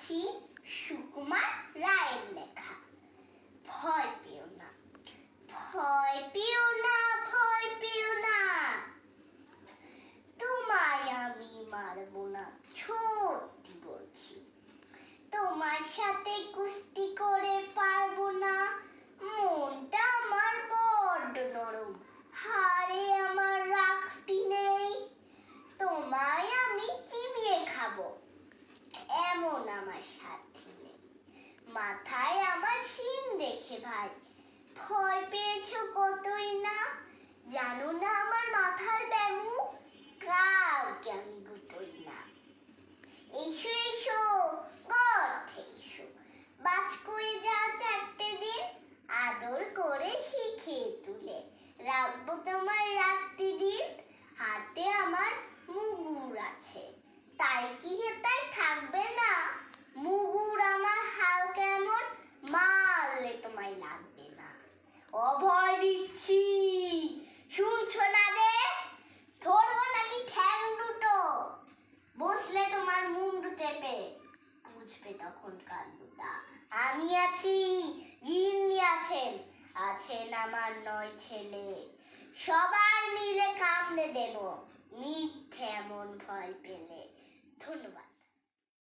পড়ছি সুকুমার রায়ের লেখা ভয় পেও না, ভয় পেও না, ভয় পেও না, তোমায় আমি মারবো না, সত্যি বলছি। তোমার সাথে কুস্তি করে পারবো না, মনটা আমার বড্ড নরম, হাড়ে আমার রাখটি নেই। তোমায় আমি চিবিয়ে খাবো, এমন আমার সাথী নেই। মাথায় আমার শিং দেখে ভাই ভয় পেয়েছো কতই না, জানো না আমার মাথার ব্যামু, কাউকে আমি গুতোই না। এসো এসো গর্তে এসো, বাজ করে যা চারটে দিন, আদর করে শিখিয়ে তুলে রাখবো তোমার রাত্রি দিন। হাতে আমার মুগুর আছে, তাই কি তাই থাকবে না, মুগুর আমার হাল কেমন, মারলে তোমায় লাগবে না। অভয় দিচ্ছি, শুনছো না রে, ধরবো নাকি ঠ্যাং দুটো, বসলে তোমার মুন্ডু চেপে বুঝবে তখন কান্ডটা। আমি আছি, গিন্নি আছেন, আছেন আমার 9 ছেলে, সবাই মিলে কামড়ে দেব মিথ্যে এমন ভয় পেলে। ধন্যবাদ।